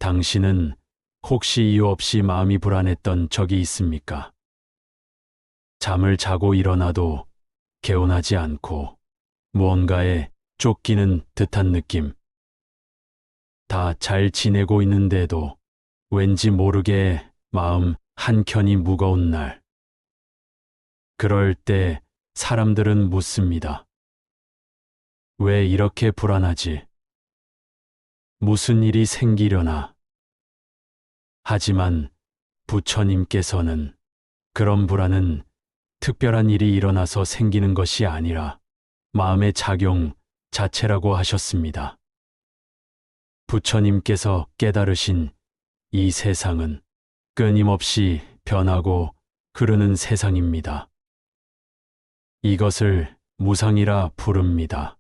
당신은 혹시 이유 없이 마음이 불안했던 적이 있습니까? 잠을 자고 일어나도 개운하지 않고 무언가에 쫓기는 듯한 느낌. 다 잘 지내고 있는데도 왠지 모르게 마음 한켠이 무거운 날. 그럴 때 사람들은 묻습니다. 왜 이렇게 불안하지? 무슨 일이 생기려나? 하지만 부처님께서는 그런 불안은 특별한 일이 일어나서 생기는 것이 아니라 마음의 작용 자체라고 하셨습니다. 부처님께서 깨달으신 이 세상은 끊임없이 변하고 흐르는 세상입니다. 이것을 무상이라 부릅니다.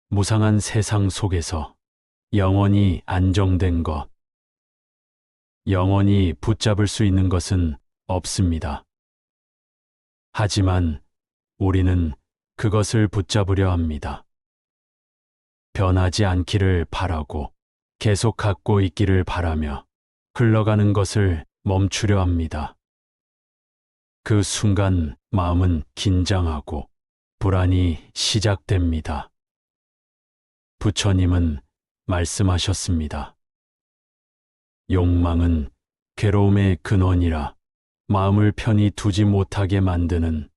무상한 세상 속에서 영원히 안정된 것, 영원히 붙잡을 수 있는 것은 없습니다. 하지만 우리는 그것을 붙잡으려 합니다. 변하지 않기를 바라고 계속 갖고 있기를 바라며 흘러가는 것을 멈추려 합니다. 그 순간 마음은 긴장하고 불안이 시작됩니다. 부처님은 말씀하셨습니다. 욕망은 괴로움의 근원이라 마음을 편히 두지 못하게 만드는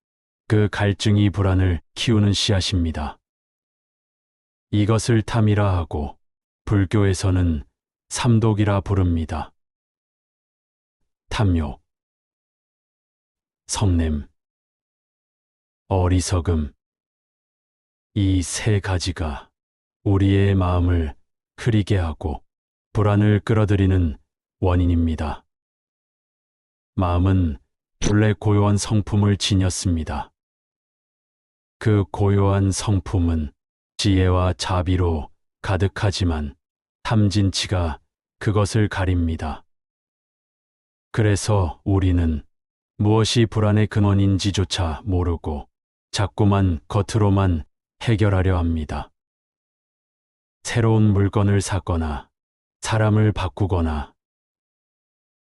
그 갈증이 불안을 키우는 씨앗입니다. 이것을 탐이라 하고 불교에서는 삼독이라 부릅니다. 탐욕, 성냄, 어리석음, 이 세 가지가 우리의 마음을 흐리게 하고 불안을 끌어들이는 원인입니다. 마음은 본래 고요한 성품을 지녔습니다. 그 고요한 성품은 지혜와 자비로 가득하지만 탐진치가 그것을 가립니다. 그래서 우리는 무엇이 불안의 근원인지조차 모르고 자꾸만 겉으로만 해결하려 합니다. 새로운 물건을 사거나 사람을 바꾸거나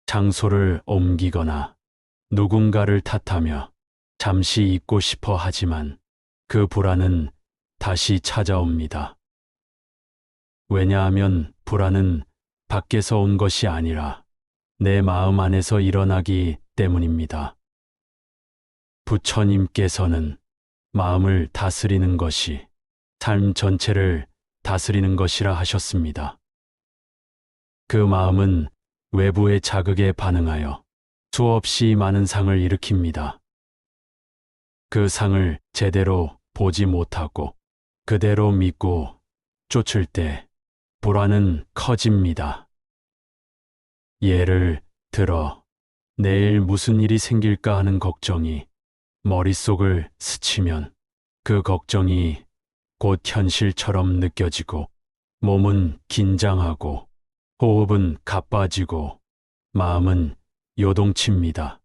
장소를 옮기거나 누군가를 탓하며 잠시 잊고 싶어 하지만 그 불안은 다시 찾아옵니다. 왜냐하면 불안은 밖에서 온 것이 아니라 내 마음 안에서 일어나기 때문입니다. 부처님께서는 마음을 다스리는 것이 삶 전체를 다스리는 것이라 하셨습니다. 그 마음은 외부의 자극에 반응하여 수없이 많은 상을 일으킵니다. 그 상을 제대로 보지 못하고 그대로 믿고 쫓을 때 불안은 커집니다. 예를 들어 내일 무슨 일이 생길까 하는 걱정이 머릿속을 스치면 그 걱정이 곧 현실처럼 느껴지고 몸은 긴장하고 호흡은 가빠지고 마음은 요동칩니다.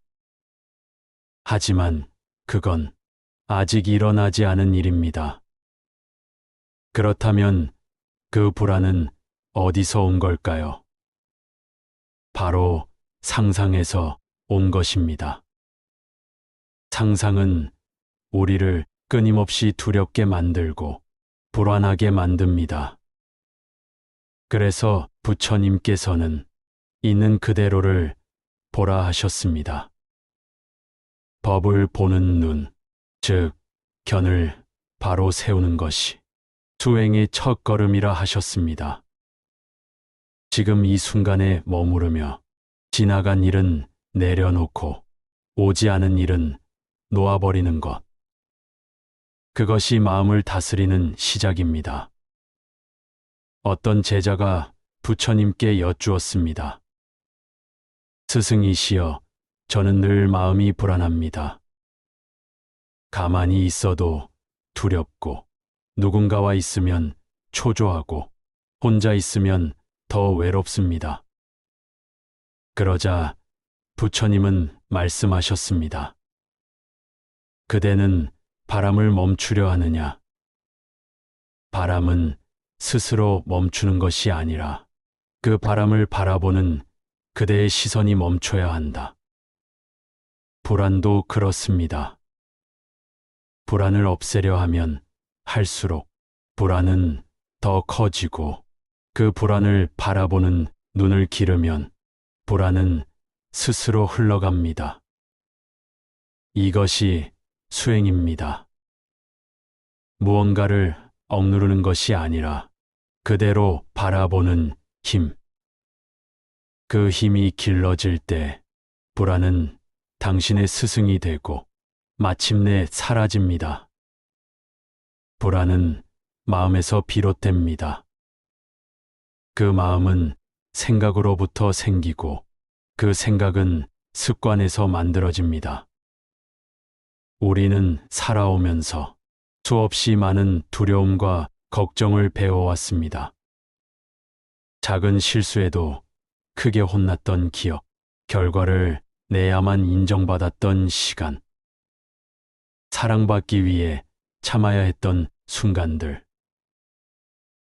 하지만 그건 아직 일어나지 않은 일입니다. 그렇다면 그 불안은 어디서 온 걸까요? 바로 상상에서 온 것입니다. 상상은 우리를 끊임없이 두렵게 만들고 불안하게 만듭니다. 그래서 부처님께서는 있는 그대로를 보라 하셨습니다. 법을 보는 눈, 즉 견을 바로 세우는 것이 수행의 첫걸음이라 하셨습니다. 지금 이 순간에 머무르며 지나간 일은 내려놓고 오지 않은 일은 놓아버리는 것. 그것이 마음을 다스리는 시작입니다. 어떤 제자가 부처님께 여쭈었습니다. 스승이시여, 저는 늘 마음이 불안합니다. 가만히 있어도 두렵고 누군가와 있으면 초조하고 혼자 있으면 더 외롭습니다. 그러자 부처님은 말씀하셨습니다. 그대는 바람을 멈추려 하느냐? 바람은 스스로 멈추는 것이 아니라 그 바람을 바라보는 그대의 시선이 멈춰야 한다. 불안도 그렇습니다. 불안을 없애려 하면 할수록 불안은 더 커지고 그 불안을 바라보는 눈을 기르면 불안은 스스로 흘러갑니다. 이것이 수행입니다. 무언가를 억누르는 것이 아니라 그대로 바라보는 힘. 그 힘이 길러질 때 불안은 당신의 스승이 되고 마침내 사라집니다. 불안은 마음에서 비롯됩니다. 그 마음은 생각으로부터 생기고 그 생각은 습관에서 만들어집니다. 우리는 살아오면서 수없이 많은 두려움과 걱정을 배워왔습니다. 작은 실수에도 크게 혼났던 기억, 결과를 내야만 인정받았던 시간, 사랑받기 위해 참아야 했던 순간들.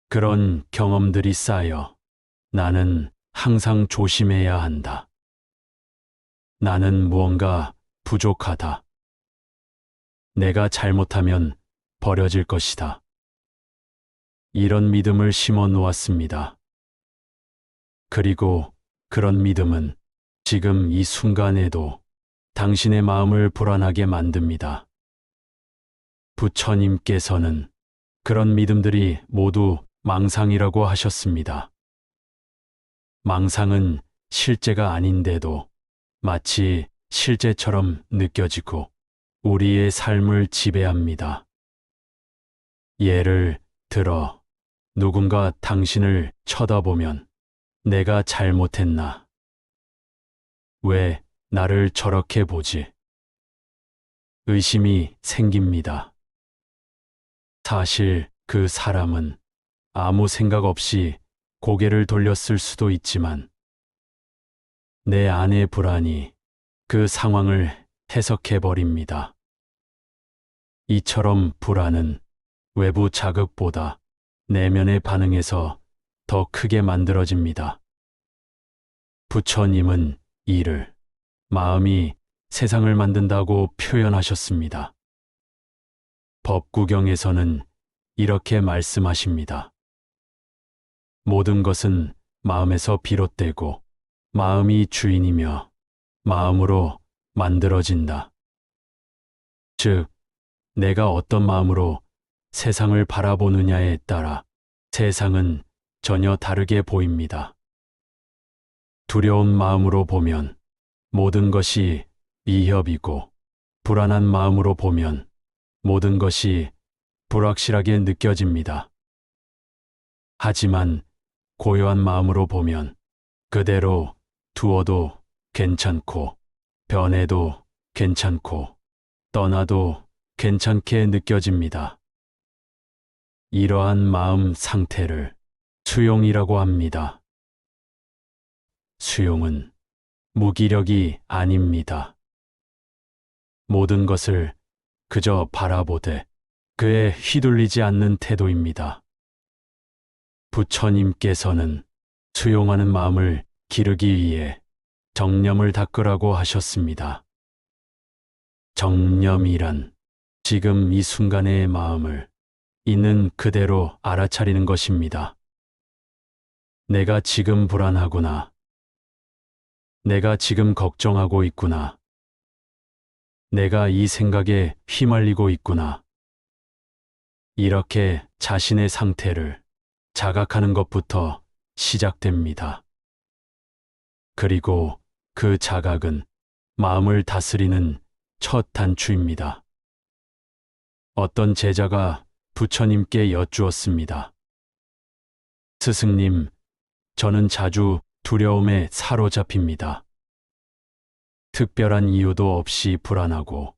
그런 경험들이 쌓여 나는 항상 조심해야 한다. 나는 무언가 부족하다. 내가 잘못하면 버려질 것이다. 이런 믿음을 심어 놓았습니다. 그리고 그런 믿음은 지금 이 순간에도 당신의 마음을 불안하게 만듭니다. 부처님께서는 그런 믿음들이 모두 망상이라고 하셨습니다. 망상은 실제가 아닌데도 마치 실제처럼 느껴지고 우리의 삶을 지배합니다. 예를 들어 누군가 당신을 쳐다보면 내가 잘못했나? 왜 나를 저렇게 보지? 의심이 생깁니다. 사실 그 사람은 아무 생각 없이 고개를 돌렸을 수도 있지만 내 안의 불안이 그 상황을 해석해버립니다. 이처럼 불안은 외부 자극보다 내면의 반응에서 더 크게 만들어집니다. 부처님은 이를 마음이 세상을 만든다고 표현하셨습니다. 법구경에서는 이렇게 말씀하십니다. 모든 것은 마음에서 비롯되고 마음이 주인이며 마음으로 만들어진다. 즉, 내가 어떤 마음으로 세상을 바라보느냐에 따라 세상은 전혀 다르게 보입니다. 두려운 마음으로 보면 모든 것이 위협이고 불안한 마음으로 보면 모든 것이 불확실하게 느껴집니다. 하지만 고요한 마음으로 보면 그대로 두어도 괜찮고 변해도 괜찮고 떠나도 괜찮게 느껴집니다. 이러한 마음 상태를 수용이라고 합니다. 수용은 무기력이 아닙니다. 모든 것을 그저 바라보되 그에 휘둘리지 않는 태도입니다. 부처님께서는 수용하는 마음을 기르기 위해 정념을 닦으라고 하셨습니다. 정념이란 지금 이 순간의 마음을 있는 그대로 알아차리는 것입니다. 내가 지금 불안하구나. 내가 지금 걱정하고 있구나. 내가 이 생각에 휘말리고 있구나. 이렇게 자신의 상태를 자각하는 것부터 시작됩니다. 그리고 그 자각은 마음을 다스리는 첫 단추입니다. 어떤 제자가 부처님께 여쭈었습니다. 스승님, 저는 자주 두려움에 사로잡힙니다. 특별한 이유도 없이 불안하고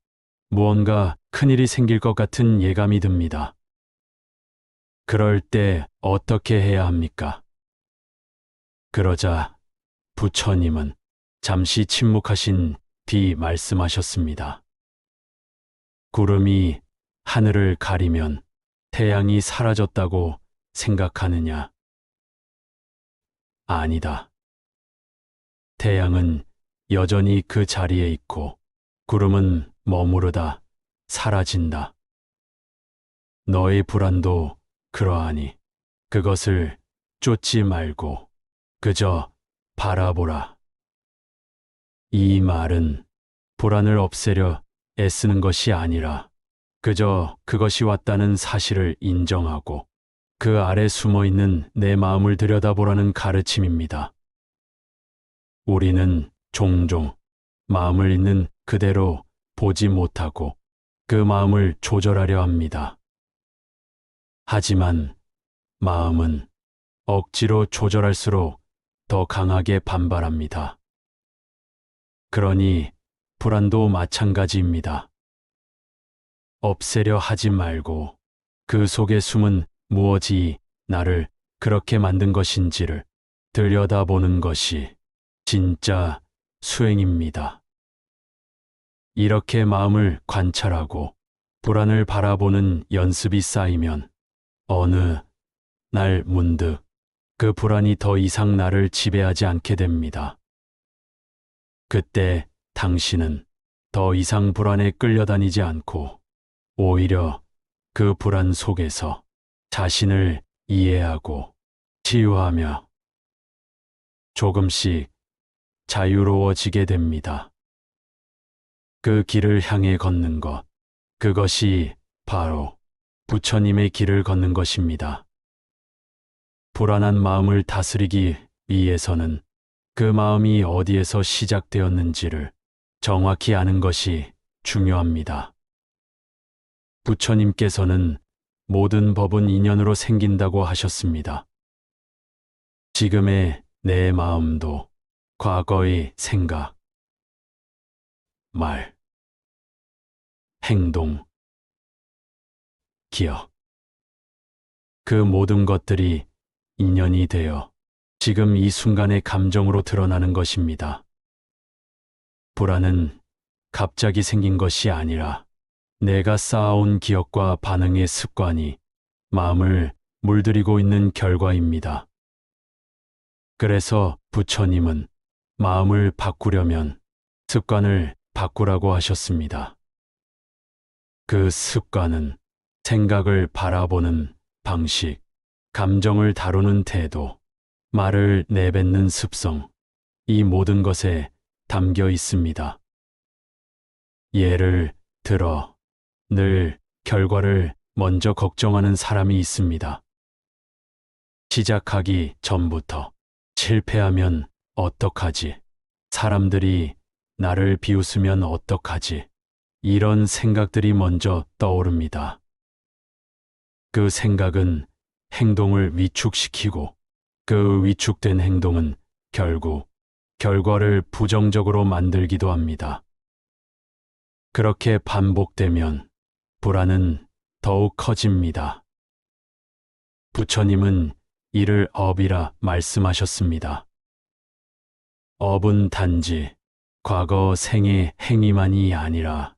무언가 큰일이 생길 것 같은 예감이 듭니다. 그럴 때 어떻게 해야 합니까? 그러자 부처님은 잠시 침묵하신 뒤 말씀하셨습니다. 구름이 하늘을 가리면 태양이 사라졌다고 생각하느냐? 아니다. 태양은 여전히 그 자리에 있고 구름은 머무르다 사라진다. 너의 불안도 그러하니 그것을 쫓지 말고 그저 바라보라. 이 말은 불안을 없애려 애쓰는 것이 아니라 그저 그것이 왔다는 사실을 인정하고 그 아래 숨어 있는 내 마음을 들여다보라는 가르침입니다. 우리는 종종 마음을 있는 그대로 보지 못하고 그 마음을 조절하려 합니다. 하지만 마음은 억지로 조절할수록 더 강하게 반발합니다. 그러니 불안도 마찬가지입니다. 없애려 하지 말고 그 속에 숨은 무엇이 나를 그렇게 만든 것인지를 들여다보는 것이 진짜 수행입니다. 이렇게 마음을 관찰하고 불안을 바라보는 연습이 쌓이면 어느 날 문득 그 불안이 더 이상 나를 지배하지 않게 됩니다. 그때 당신은 더 이상 불안에 끌려다니지 않고 오히려 그 불안 속에서 자신을 이해하고 치유하며 조금씩 자유로워지게 됩니다. 그 길을 향해 걷는 것, 그것이 바로 부처님의 길을 걷는 것입니다. 불안한 마음을 다스리기 위해서는 그 마음이 어디에서 시작되었는지를 정확히 아는 것이 중요합니다. 부처님께서는 모든 법은 인연으로 생긴다고 하셨습니다. 지금의 내 마음도 과거의 생각, 말, 행동, 기억, 그 모든 것들이 인연이 되어 지금 이 순간의 감정으로 드러나는 것입니다. 불안은 갑자기 생긴 것이 아니라 내가 쌓아온 기억과 반응의 습관이 마음을 물들이고 있는 결과입니다. 그래서 부처님은 마음을 바꾸려면 습관을 바꾸라고 하셨습니다. 그 습관은 생각을 바라보는 방식, 감정을 다루는 태도, 말을 내뱉는 습성, 이 모든 것에 담겨 있습니다. 예를 들어 늘 결과를 먼저 걱정하는 사람이 있습니다. 시작하기 전부터 실패하면 어떡하지? 사람들이 나를 비웃으면 어떡하지? 이런 생각들이 먼저 떠오릅니다. 그 생각은 행동을 위축시키고 그 위축된 행동은 결국 결과를 부정적으로 만들기도 합니다. 그렇게 반복되면 불안은 더욱 커집니다. 부처님은 이를 업이라 말씀하셨습니다. 업은 단지 과거 생의 행위만이 아니라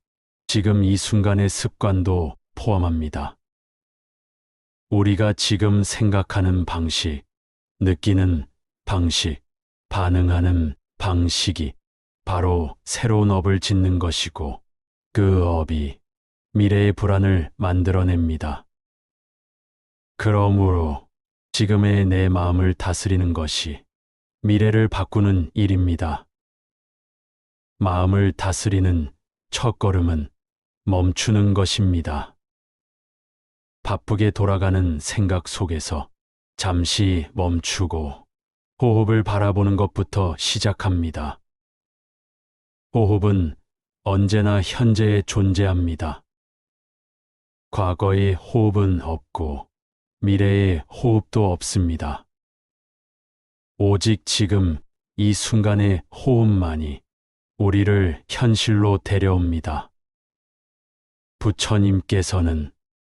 지금 이 순간의 습관도 포함합니다. 우리가 지금 생각하는 방식, 느끼는 방식, 반응하는 방식이 바로 새로운 업을 짓는 것이고 그 업이 미래의 불안을 만들어냅니다. 그러므로 지금의 내 마음을 다스리는 것이 미래를 바꾸는 일입니다. 마음을 다스리는 첫걸음은 멈추는 것입니다. 바쁘게 돌아가는 생각 속에서 잠시 멈추고 호흡을 바라보는 것부터 시작합니다. 호흡은 언제나 현재에 존재합니다. 과거의 호흡은 없고 미래의 호흡도 없습니다. 오직 지금 이 순간의 호흡만이 우리를 현실로 데려옵니다. 부처님께서는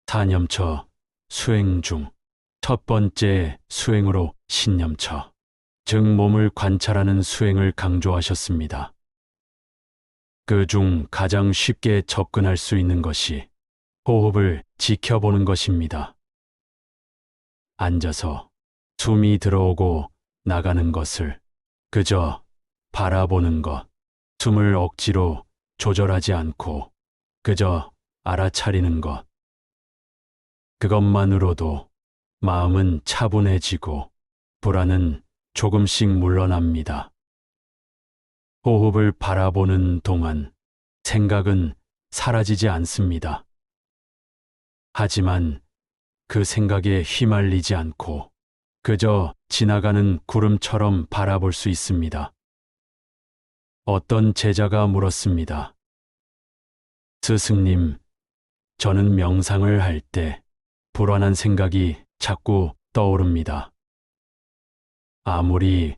사념처 수행 중 첫 번째 수행으로 신념처, 즉 몸을 관찰하는 수행을 강조하셨습니다. 그중 가장 쉽게 접근할 수 있는 것이 호흡을 지켜보는 것입니다. 앉아서 숨이 들어오고 나가는 것을 그저 바라보는 것, 숨을 억지로 조절하지 않고 그저 알아차리는 것. 그것만으로도 마음은 차분해지고 불안은 조금씩 물러납니다. 호흡을 바라보는 동안 생각은 사라지지 않습니다. 하지만 그 생각에 휘말리지 않고 그저 지나가는 구름처럼 바라볼 수 있습니다. 어떤 제자가 물었습니다. 스승님, 저는 명상을 할 때 불안한 생각이 자꾸 떠오릅니다. 아무리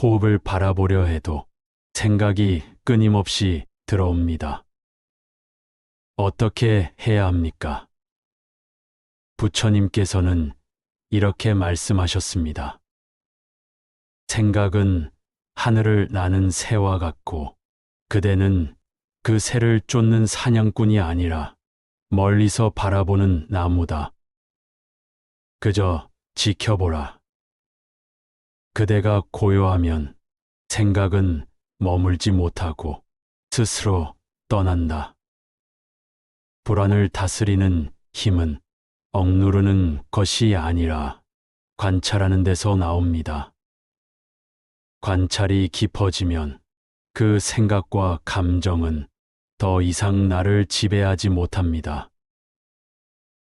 호흡을 바라보려 해도 생각이 끊임없이 들어옵니다. 어떻게 해야 합니까? 부처님께서는 이렇게 말씀하셨습니다. 생각은 하늘을 나는 새와 같고 그대는 그 새를 쫓는 사냥꾼이 아니라 멀리서 바라보는 나무다. 그저 지켜보라. 그대가 고요하면 생각은 머물지 못하고 스스로 떠난다. 불안을 다스리는 힘은 억누르는 것이 아니라 관찰하는 데서 나옵니다. 관찰이 깊어지면 그 생각과 감정은 더 이상 나를 지배하지 못합니다.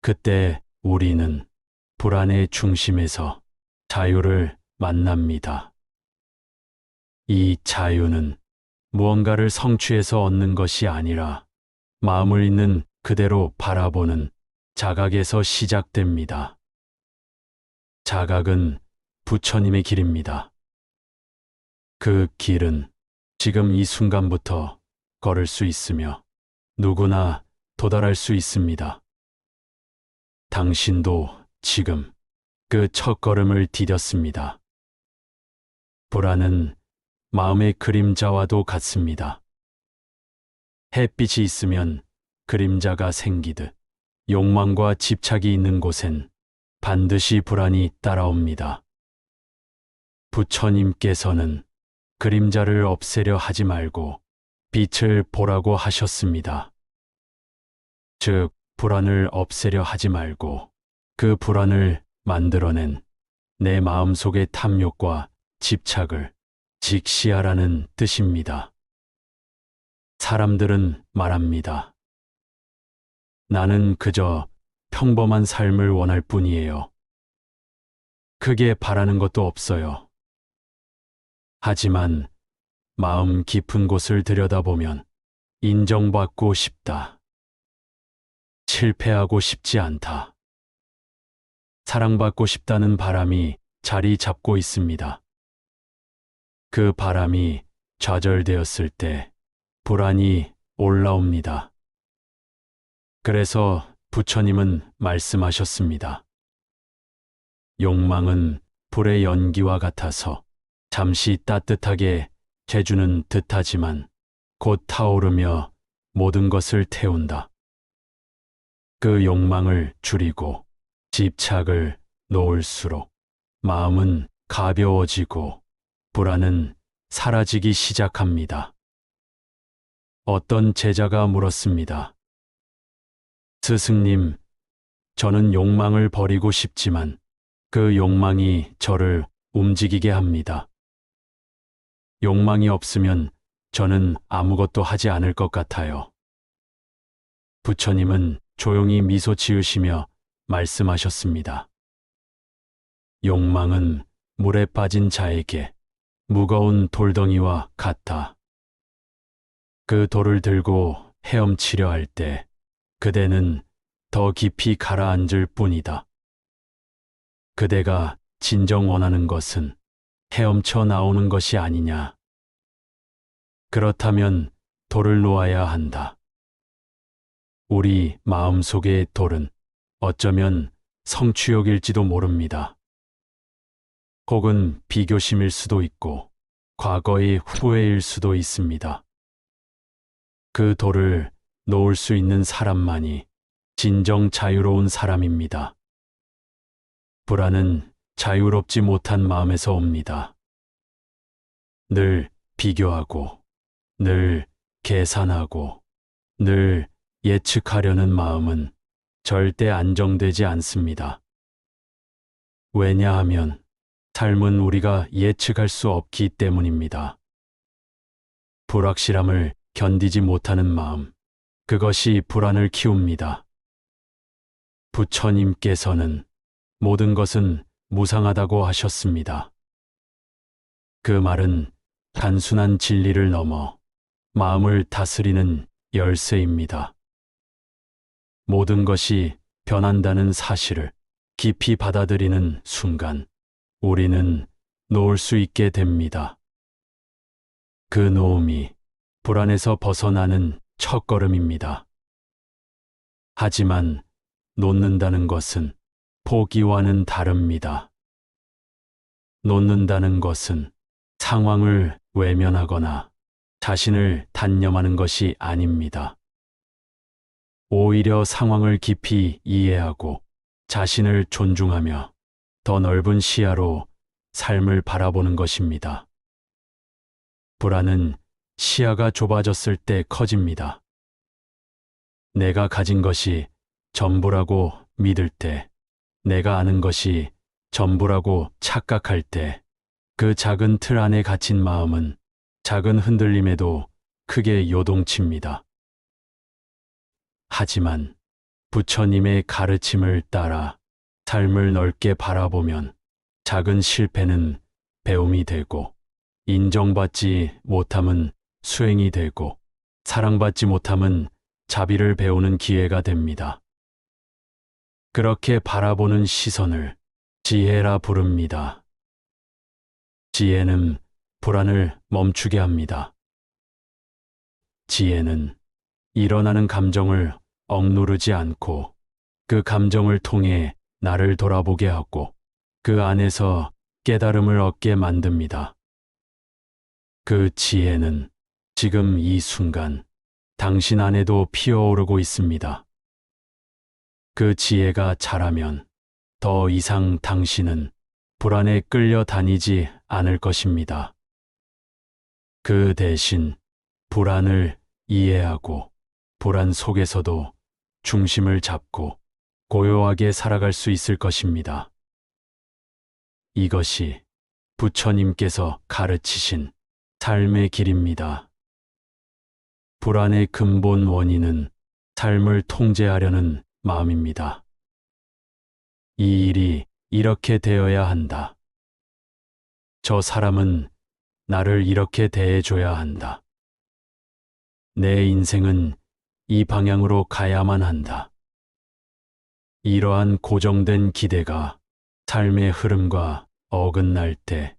그때 우리는 불안의 중심에서 자유를 만납니다. 이 자유는 무언가를 성취해서 얻는 것이 아니라 마음을 있는 그대로 바라보는 자각에서 시작됩니다. 자각은 부처님의 길입니다. 그 길은 지금 이 순간부터 걸을 수 있으며 누구나 도달할 수 있습니다. 당신도 지금 그 첫걸음을 디뎠습니다. 불안은 마음의 그림자와도 같습니다. 햇빛이 있으면 그림자가 생기듯 욕망과 집착이 있는 곳엔 반드시 불안이 따라옵니다. 부처님께서는 그림자를 없애려 하지 말고 빛을 보라고 하셨습니다. 즉, 불안을 없애려 하지 말고 그 불안을 만들어낸 내 마음속의 탐욕과 집착을 직시하라는 뜻입니다. 사람들은 말합니다. 나는 그저 평범한 삶을 원할 뿐이에요. 크게 바라는 것도 없어요. 하지만 마음 깊은 곳을 들여다보면 인정받고 싶다. 실패하고 싶지 않다. 사랑받고 싶다는 바람이 자리 잡고 있습니다. 그 바람이 좌절되었을 때 불안이 올라옵니다. 그래서 부처님은 말씀하셨습니다. 욕망은 불의 연기와 같아서 잠시 따뜻하게 재주는 듯하지만 곧 타오르며 모든 것을 태운다. 그 욕망을 줄이고 집착을 놓을수록 마음은 가벼워지고 불안은 사라지기 시작합니다. 어떤 제자가 물었습니다. 스승님, 저는 욕망을 버리고 싶지만 그 욕망이 저를 움직이게 합니다. 욕망이 없으면 저는 아무것도 하지 않을 것 같아요. 부처님은 조용히 미소 지으시며 말씀하셨습니다. 욕망은 물에 빠진 자에게 무거운 돌덩이와 같다. 그 돌을 들고 헤엄치려 할 때 그대는 더 깊이 가라앉을 뿐이다. 그대가 진정 원하는 것은 헤엄쳐 나오는 것이 아니냐. 그렇다면 돌을 놓아야 한다. 우리 마음속의 돌은 어쩌면 성취욕일지도 모릅니다. 혹은 비교심일 수도 있고 과거의 후회일 수도 있습니다. 그 돌을 놓을 수 있는 사람만이 진정 자유로운 사람입니다. 불안은 자유롭지 못한 마음에서 옵니다. 늘 비교하고, 늘 계산하고, 늘 예측하려는 마음은 절대 안정되지 않습니다. 왜냐하면 삶은 우리가 예측할 수 없기 때문입니다. 불확실함을 견디지 못하는 마음, 그것이 불안을 키웁니다. 부처님께서는 모든 것은 무상하다고 하셨습니다. 그 말은 단순한 진리를 넘어 마음을 다스리는 열쇠입니다. 모든 것이 변한다는 사실을 깊이 받아들이는 순간 우리는 놓을 수 있게 됩니다. 그 놓음이 불안에서 벗어나는 첫걸음입니다. 하지만 놓는다는 것은 포기와는 다릅니다. 놓는다는 것은 상황을 외면하거나 자신을 단념하는 것이 아닙니다. 오히려 상황을 깊이 이해하고 자신을 존중하며 더 넓은 시야로 삶을 바라보는 것입니다. 불안은 시야가 좁아졌을 때 커집니다. 내가 가진 것이 전부라고 믿을 때, 내가 아는 것이 전부라고 착각할 때, 그 작은 틀 안에 갇힌 마음은 작은 흔들림에도 크게 요동칩니다. 하지만 부처님의 가르침을 따라 삶을 넓게 바라보면 작은 실패는 배움이 되고, 인정받지 못함은 수행이 되고, 사랑받지 못함은 자비를 배우는 기회가 됩니다. 그렇게 바라보는 시선을 지혜라 부릅니다. 지혜는 불안을 멈추게 합니다. 지혜는 일어나는 감정을 억누르지 않고 그 감정을 통해 나를 돌아보게 하고 그 안에서 깨달음을 얻게 만듭니다. 그 지혜는 지금 이 순간 당신 안에도 피어오르고 있습니다. 그 지혜가 자라면 더 이상 당신은 불안에 끌려다니지 않을 것입니다. 그 대신 불안을 이해하고 불안 속에서도 중심을 잡고 고요하게 살아갈 수 있을 것입니다. 이것이 부처님께서 가르치신 삶의 길입니다. 불안의 근본 원인은 삶을 통제하려는 마음입니다. 이 일이 이렇게 되어야 한다. 저 사람은 나를 이렇게 대해줘야 한다. 내 인생은 이 방향으로 가야만 한다. 이러한 고정된 기대가 삶의 흐름과 어긋날 때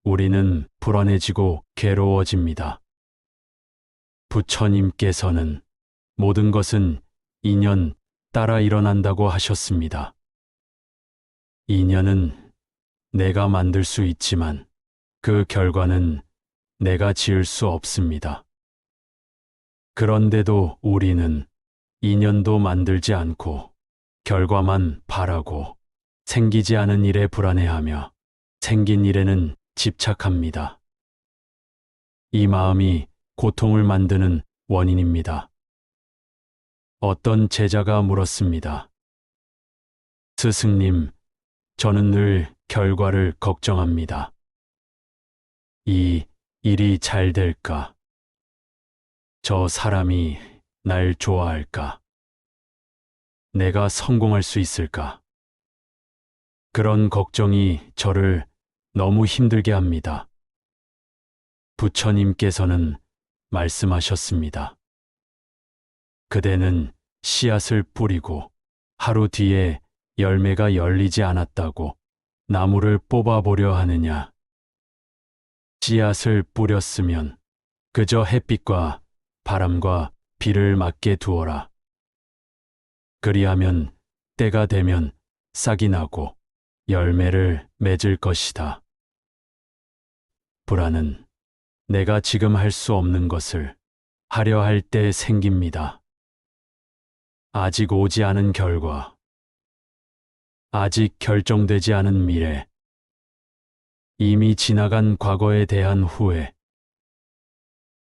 우리는 불안해지고 괴로워집니다. 부처님께서는 모든 것은 인연 따라 일어난다고 하셨습니다. 인연은 내가 만들 수 있지만 그 결과는 내가 지을 수 없습니다. 그런데도 우리는 인연도 만들지 않고 결과만 바라고 생기지 않은 일에 불안해하며 생긴 일에는 집착합니다. 이 마음이 고통을 만드는 원인입니다. 어떤 제자가 물었습니다. 스승님, 저는 늘 결과를 걱정합니다. 이 일이 잘 될까? 저 사람이 날 좋아할까? 내가 성공할 수 있을까? 그런 걱정이 저를 너무 힘들게 합니다. 부처님께서는 말씀하셨습니다. 그대는 씨앗을 뿌리고 하루 뒤에 열매가 열리지 않았다고 나무를 뽑아보려 하느냐? 씨앗을 뿌렸으면 그저 햇빛과 바람과 비를 맞게 두어라. 그리하면 때가 되면 싹이 나고 열매를 맺을 것이다. 불안은 내가 지금 할 수 없는 것을 하려 할 때 생깁니다. 아직 오지 않은 결과, 아직 결정되지 않은 미래, 이미 지나간 과거에 대한 후회,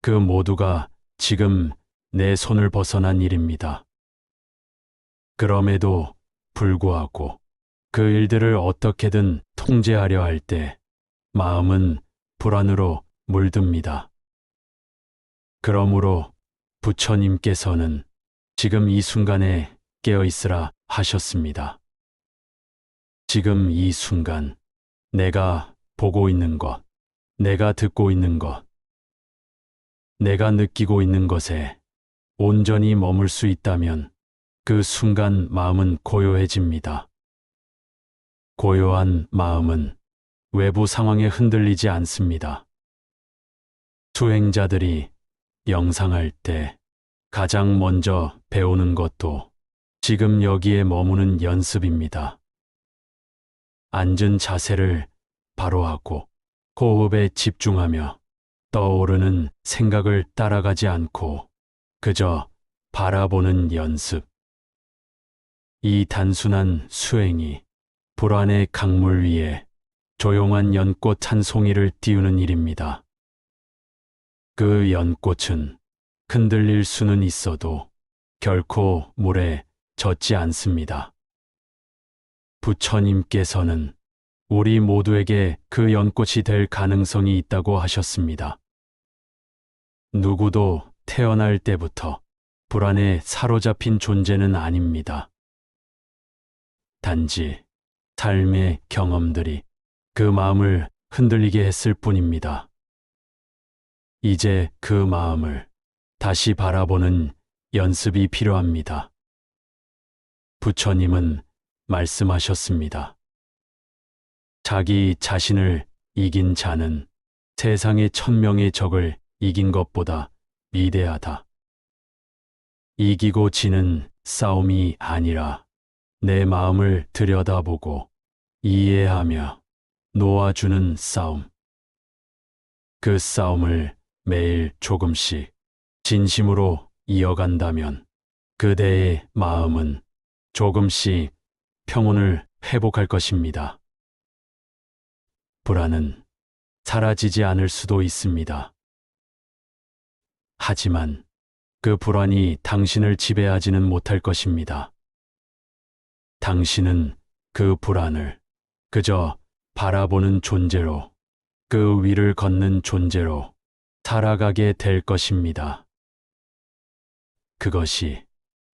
그 모두가 지금 내 손을 벗어난 일입니다. 그럼에도 불구하고 그 일들을 어떻게든 통제하려 할 때 마음은 불안으로 물듭니다. 그러므로 부처님께서는 지금 이 순간에 깨어 있으라 하셨습니다. 지금 이 순간 내가 보고 있는 것, 내가 듣고 있는 것, 내가 느끼고 있는 것에 온전히 머물 수 있다면 그 순간 마음은 고요해집니다. 고요한 마음은 외부 상황에 흔들리지 않습니다. 수행자들이 명상할 때 가장 먼저 배우는 것도 지금 여기에 머무는 연습입니다. 앉은 자세를 바로 하고 호흡에 집중하며 떠오르는 생각을 따라가지 않고 그저 바라보는 연습. 이 단순한 수행이 불안의 강물 위에 조용한 연꽃 한 송이를 띄우는 일입니다. 그 연꽃은 흔들릴 수는 있어도 결코 물에 젖지 않습니다. 부처님께서는 우리 모두에게 그 연꽃이 될 가능성이 있다고 하셨습니다. 누구도 태어날 때부터 불안에 사로잡힌 존재는 아닙니다. 단지 삶의 경험들이 그 마음을 흔들리게 했을 뿐입니다. 이제 그 마음을 다시 바라보는 연습이 필요합니다. 부처님은 말씀하셨습니다. 자기 자신을 이긴 자는 세상의 1000명의 적을 이긴 것보다 위대하다. 이기고 지는 싸움이 아니라 내 마음을 들여다보고 이해하며 놓아주는 싸움. 그 싸움을 매일 조금씩 진심으로 이어간다면 그대의 마음은 조금씩 평온을 회복할 것입니다. 불안은 사라지지 않을 수도 있습니다. 하지만 그 불안이 당신을 지배하지는 못할 것입니다. 당신은 그 불안을 그저 바라보는 존재로, 그 위를 걷는 존재로 살아가게 될 것입니다. 그것이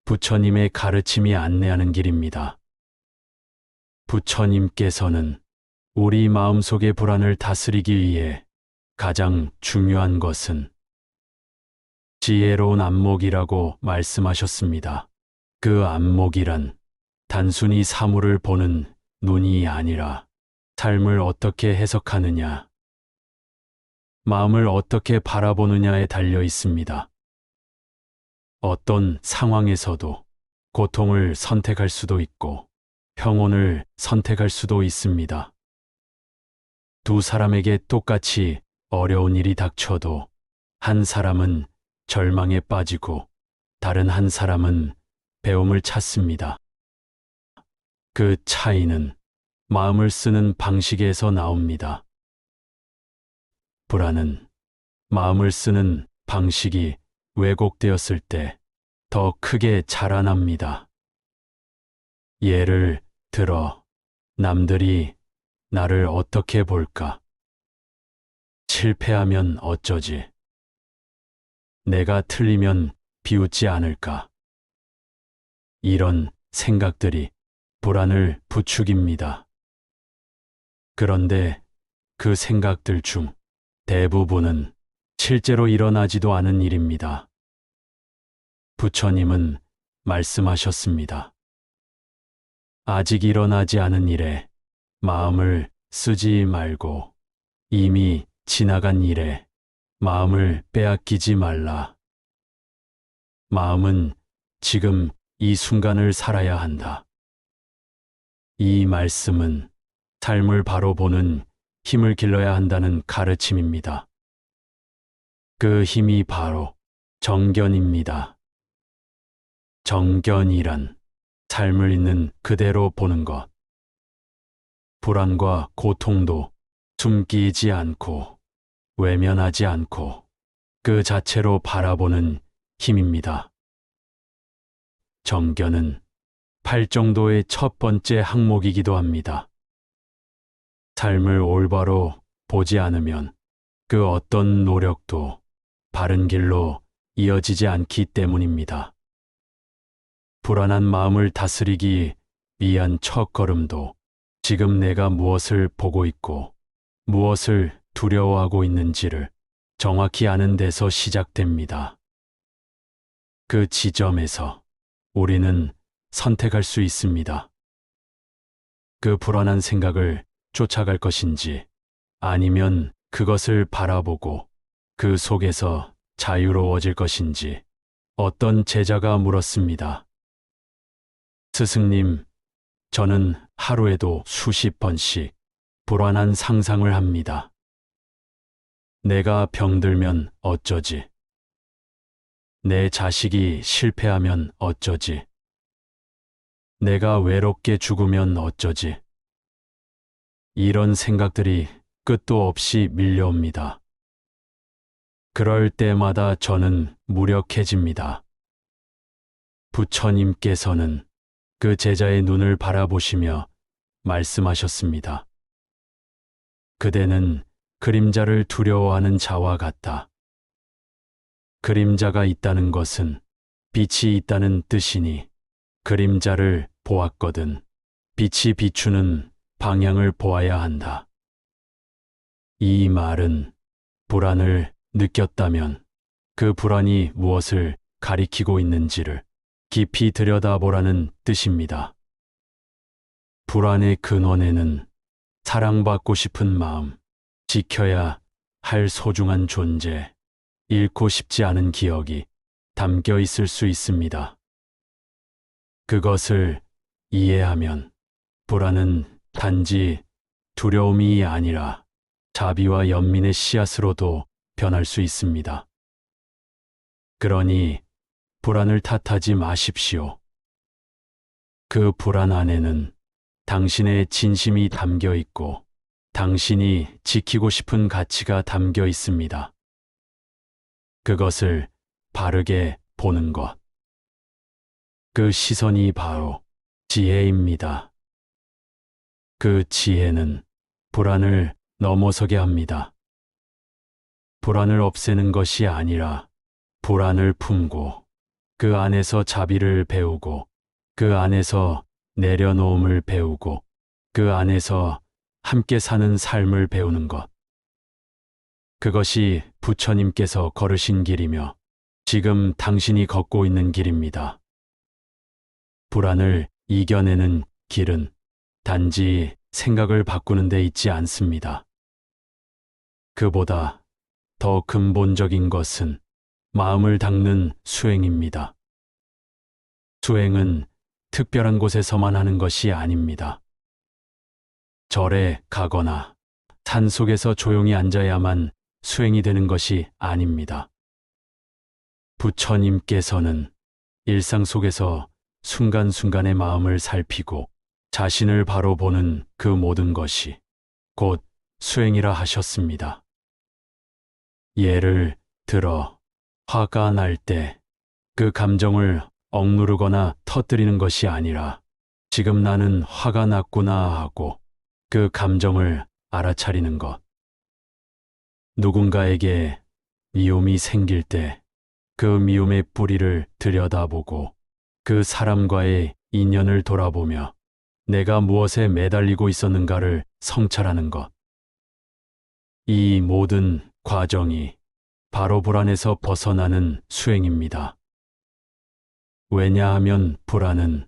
부처님의 가르침이 안내하는 길입니다. 부처님께서는 우리 마음속의 불안을 다스리기 위해 가장 중요한 것은 지혜로운 안목이라고 말씀하셨습니다. 그 안목이란 단순히 사물을 보는 눈이 아니라 삶을 어떻게 해석하느냐, 마음을 어떻게 바라보느냐에 달려 있습니다. 어떤 상황에서도 고통을 선택할 수도 있고 평온을 선택할 수도 있습니다. 두 사람에게 똑같이 어려운 일이 닥쳐도 한 사람은 절망에 빠지고 다른 한 사람은 배움을 찾습니다. 그 차이는 마음을 쓰는 방식에서 나옵니다. 불안은 마음을 쓰는 방식이 왜곡되었을 때 더 크게 자라납니다. 예를 들어, 남들이 나를 어떻게 볼까? 실패하면 어쩌지? 내가 틀리면 비웃지 않을까? 이런 생각들이 불안을 부추깁니다. 그런데 그 생각들 중 대부분은 실제로 일어나지도 않은 일입니다. 부처님은 말씀하셨습니다. 아직 일어나지 않은 일에 마음을 쓰지 말고 이미 지나간 일에 마음을 빼앗기지 말라. 마음은 지금 이 순간을 살아야 한다. 이 말씀은 삶을 바로 보는 힘을 길러야 한다는 가르침입니다. 그 힘이 바로 정견입니다. 정견이란 삶을 있는 그대로 보는 것. 불안과 고통도 숨기지 않고 외면하지 않고 그 자체로 바라보는 힘입니다. 정견은 팔정도의 첫 번째 항목이기도 합니다. 삶을 올바로 보지 않으면 그 어떤 노력도 바른 길로 이어지지 않기 때문입니다. 불안한 마음을 다스리기 위한 첫걸음도 지금 내가 무엇을 보고 있고 무엇을 두려워하고 있는지를 정확히 아는 데서 시작됩니다. 그 지점에서 우리는 선택할 수 있습니다. 그 불안한 생각을 쫓아갈 것인지 아니면 그것을 바라보고 그 속에서 자유로워질 것인지. 어떤 제자가 물었습니다. 스승님, 저는 하루에도 수십 번씩 불안한 상상을 합니다. 내가 병들면 어쩌지? 내 자식이 실패하면 어쩌지? 내가 외롭게 죽으면 어쩌지? 이런 생각들이 끝도 없이 밀려옵니다. 그럴 때마다 저는 무력해집니다. 부처님께서는 그 제자의 눈을 바라보시며 말씀하셨습니다. 그대는 그림자를 두려워하는 자와 같다. 그림자가 있다는 것은 빛이 있다는 뜻이니 그림자를 보았거든 빛이 비추는 방향을 보아야 한다. 이 말은 불안을 느꼈다면 그 불안이 무엇을 가리키고 있는지를 깊이 들여다보라는 뜻입니다. 불안의 근원에는 사랑받고 싶은 마음, 지켜야 할 소중한 존재, 잃고 싶지 않은 기억이 담겨 있을 수 있습니다. 그것을 이해하면 불안은 단지 두려움이 아니라 자비와 연민의 씨앗으로도 변할 수 있습니다. 그러니 불안을 탓하지 마십시오. 그 불안 안에는 당신의 진심이 담겨 있고 당신이 지키고 싶은 가치가 담겨 있습니다. 그것을 바르게 보는 것. 그 시선이 바로 지혜입니다. 그 지혜는 불안을 넘어서게 합니다. 불안을 없애는 것이 아니라 불안을 품고 그 안에서 자비를 배우고 그 안에서 내려놓음을 배우고 그 안에서 함께 사는 삶을 배우는 것. 그것이 부처님께서 걸으신 길이며 지금 당신이 걷고 있는 길입니다. 불안을 이겨내는 길은 단지 생각을 바꾸는 데 있지 않습니다. 그보다 더 근본적인 것은 마음을 닦는 수행입니다. 수행은 특별한 곳에서만 하는 것이 아닙니다. 절에 가거나 산 속에서 조용히 앉아야만 수행이 되는 것이 아닙니다. 부처님께서는 일상 속에서 순간순간의 마음을 살피고 자신을 바로 보는 그 모든 것이 곧 수행이라 하셨습니다. 예를 들어 화가 날 때 그 감정을 억누르거나 터뜨리는 것이 아니라 지금 나는 화가 났구나 하고 그 감정을 알아차리는 것. 누군가에게 미움이 생길 때 그 미움의 뿌리를 들여다보고 그 사람과의 인연을 돌아보며 내가 무엇에 매달리고 있었는가를 성찰하는 것. 이 모든 과정이 바로 불안에서 벗어나는 수행입니다. 왜냐하면 불안은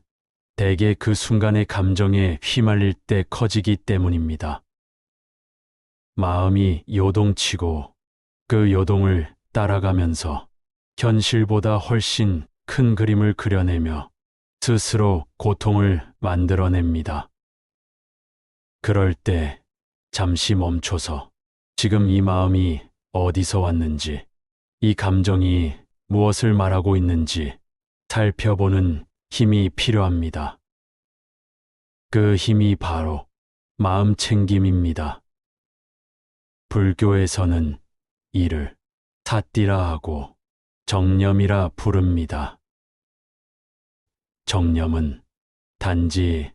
대개 그 순간의 감정에 휘말릴 때 커지기 때문입니다. 마음이 요동치고 그 요동을 따라가면서 현실보다 훨씬 큰 그림을 그려내며 스스로 고통을 만들어냅니다. 그럴 때 잠시 멈춰서 지금 이 마음이 어디서 왔는지, 이 감정이 무엇을 말하고 있는지 살펴보는 힘이 필요합니다. 그 힘이 바로 마음 챙김입니다. 불교에서는 이를 사띠라 하고 정념이라 부릅니다. 정념은 단지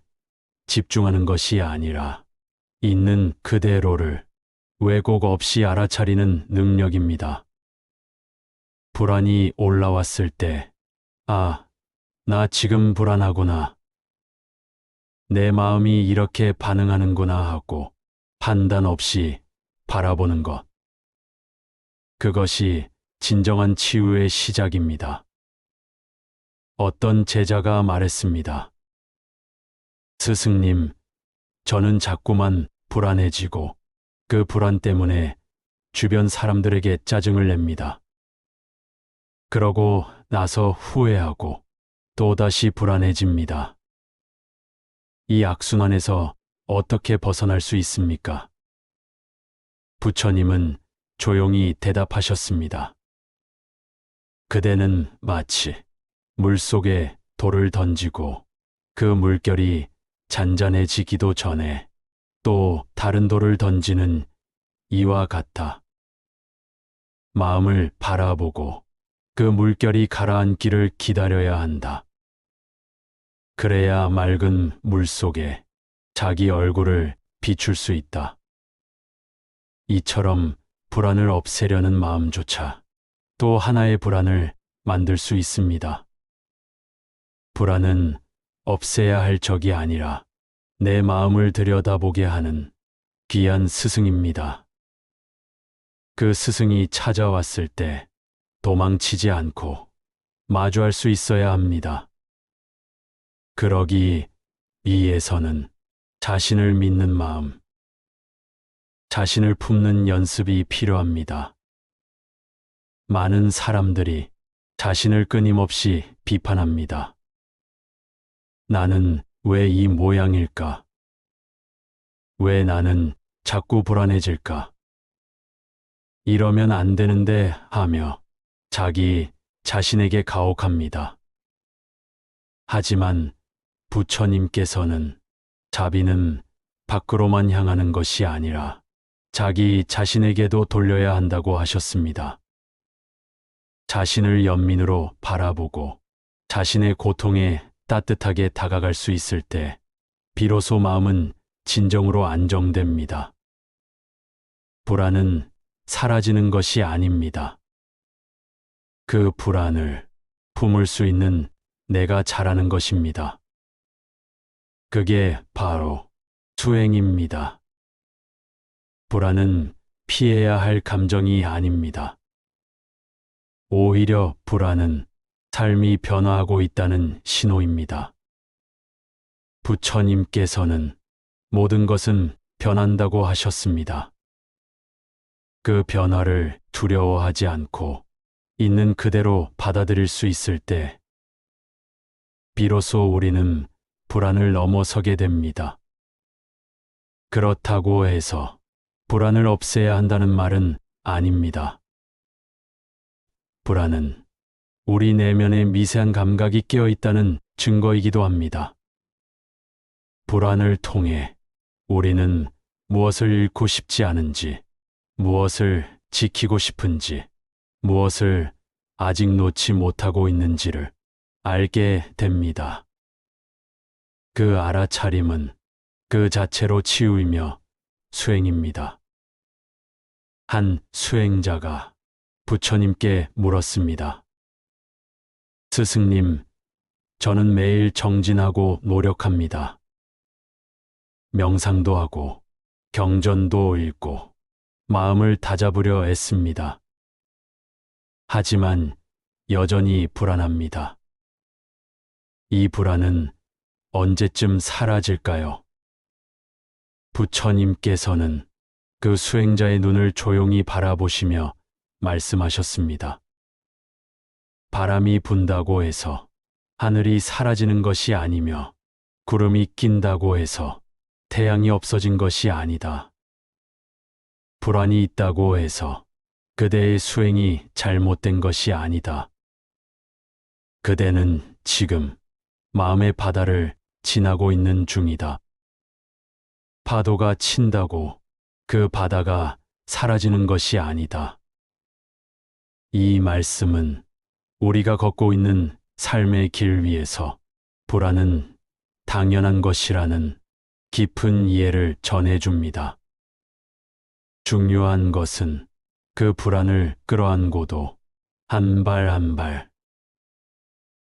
집중하는 것이 아니라 있는 그대로를 왜곡 없이 알아차리는 능력입니다. 불안이 올라왔을 때, 아, 나 지금 불안하구나. 내 마음이 이렇게 반응하는구나 하고 판단 없이 바라보는 것. 그것이 진정한 치유의 시작입니다. 어떤 제자가 말했습니다. 스승님, 저는 자꾸만 불안해지고 그 불안 때문에 주변 사람들에게 짜증을 냅니다. 그러고 나서 후회하고 또다시 불안해집니다. 이 악순환에서 어떻게 벗어날 수 있습니까? 부처님은 조용히 대답하셨습니다. 그대는 마치 물속에 돌을 던지고 그 물결이 잔잔해지기도 전에 또 다른 돌을 던지는 이와 같아. 마음을 바라보고 그 물결이 가라앉기를 기다려야 한다. 그래야 맑은 물 속에 자기 얼굴을 비출 수 있다. 이처럼 불안을 없애려는 마음조차 또 하나의 불안을 만들 수 있습니다. 불안은 없애야 할 적이 아니라 내 마음을 들여다보게 하는 귀한 스승입니다. 그 스승이 찾아왔을 때 도망치지 않고 마주할 수 있어야 합니다. 그러기 위해서는 자신을 믿는 마음, 자신을 품는 연습이 필요합니다. 많은 사람들이 자신을 끊임없이 비판합니다. 나는 왜 이 모양일까? 왜 나는 자꾸 불안해질까? 이러면 안 되는데 하며 자기 자신에게 가혹합니다. 하지만 부처님께서는 자비는 밖으로만 향하는 것이 아니라 자기 자신에게도 돌려야 한다고 하셨습니다. 자신을 연민으로 바라보고 자신의 고통에 따뜻하게 다가갈 수 있을 때 비로소 마음은 진정으로 안정됩니다. 불안은 사라지는 것이 아닙니다. 그 불안을 품을 수 있는 내가 잘하는 것입니다. 그게 바로 수행입니다. 불안은 피해야 할 감정이 아닙니다. 오히려 불안은 삶이 변화하고 있다는 신호입니다. 부처님께서는 모든 것은 변한다고 하셨습니다. 그 변화를 두려워하지 않고 있는 그대로 받아들일 수 있을 때 비로소 우리는 불안을 넘어서게 됩니다. 그렇다고 해서 불안을 없애야 한다는 말은 아닙니다. 불안은 우리 내면의 미세한 감각이 깨어 있다는 증거이기도 합니다. 불안을 통해 우리는 무엇을 잃고 싶지 않은지, 무엇을 지키고 싶은지, 무엇을 아직 놓지 못하고 있는지를 알게 됩니다. 그 알아차림은 그 자체로 치유이며 수행입니다. 한 수행자가 부처님께 물었습니다. 스승님, 저는 매일 정진하고 노력합니다. 명상도 하고 경전도 읽고 마음을 다잡으려 애씁니다. 하지만 여전히 불안합니다. 이 불안은 언제쯤 사라질까요? 부처님께서는 그 수행자의 눈을 조용히 바라보시며 말씀하셨습니다. 바람이 분다고 해서 하늘이 사라지는 것이 아니며 구름이 낀다고 해서 태양이 없어진 것이 아니다. 불안이 있다고 해서 그대의 수행이 잘못된 것이 아니다. 그대는 지금 마음의 바다를 지나고 있는 중이다. 파도가 친다고 그 바다가 사라지는 것이 아니다. 이 말씀은 우리가 걷고 있는 삶의 길 위에서 불안은 당연한 것이라는 깊은 이해를 전해줍니다. 중요한 것은 그 불안을 끌어안고도 한 발 한 발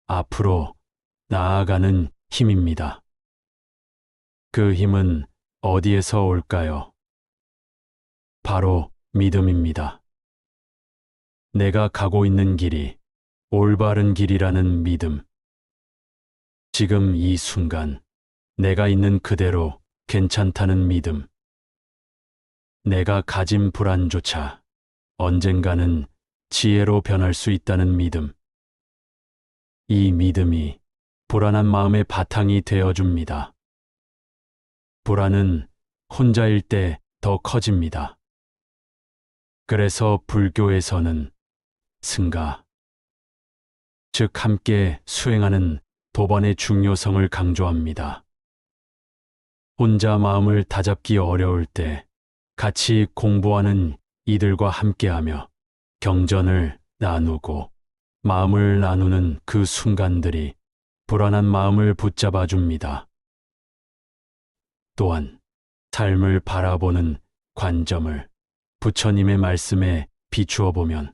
앞으로 나아가는 힘입니다. 그 힘은 어디에서 올까요? 바로 믿음입니다. 내가 가고 있는 길이 올바른 길이라는 믿음. 지금 이 순간 내가 있는 그대로 괜찮다는 믿음. 내가 가진 불안조차 언젠가는 지혜로 변할 수 있다는 믿음. 이 믿음이 불안한 마음의 바탕이 되어줍니다. 불안은 혼자일 때 더 커집니다. 그래서 불교에서는 승가, 즉 함께 수행하는 도반의 중요성을 강조합니다. 혼자 마음을 다잡기 어려울 때 같이 공부하는 이들과 함께하며 경전을 나누고 마음을 나누는 그 순간들이 불안한 마음을 붙잡아 줍니다. 또한 삶을 바라보는 관점을 부처님의 말씀에 비추어 보면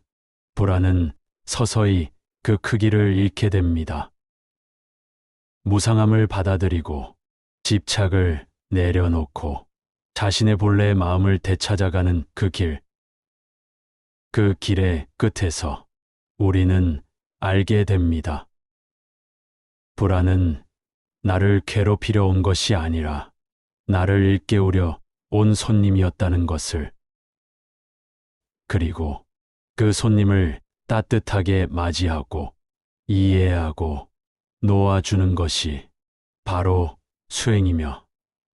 불안은 서서히 그 크기를 잃게 됩니다. 무상함을 받아들이고 집착을 내려놓고 자신의 본래의 마음을 되찾아가는 그 길. 그 길의 끝에서 우리는 알게 됩니다. 불안은 나를 괴롭히려 온 것이 아니라 나를 일깨우려 온 손님이었다는 것을. 그리고 그 손님을 따뜻하게 맞이하고 이해하고 놓아주는 것이 바로 수행이며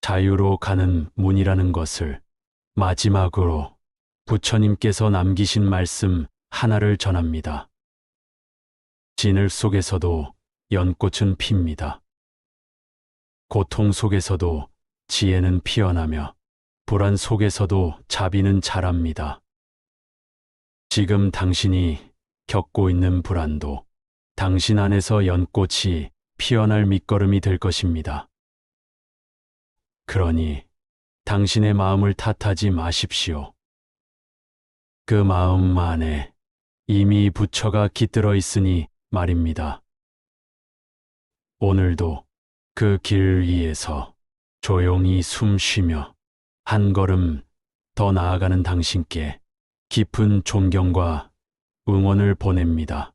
자유로 가는 문이라는 것을. 마지막으로 부처님께서 남기신 말씀 하나를 전합니다. 진을 속에서도 연꽃은 핍니다. 고통 속에서도 지혜는 피어나며 불안 속에서도 자비는 자랍니다. 지금 당신이 겪고 있는 불안도 당신 안에서 연꽃이 피어날 밑거름이 될 것입니다. 그러니 당신의 마음을 탓하지 마십시오. 그 마음 안에 이미 부처가 깃들어 있으니 말입니다. 오늘도 그 길 위에서 조용히 숨 쉬며 한 걸음 더 나아가는 당신께 깊은 존경과 응원을 보냅니다.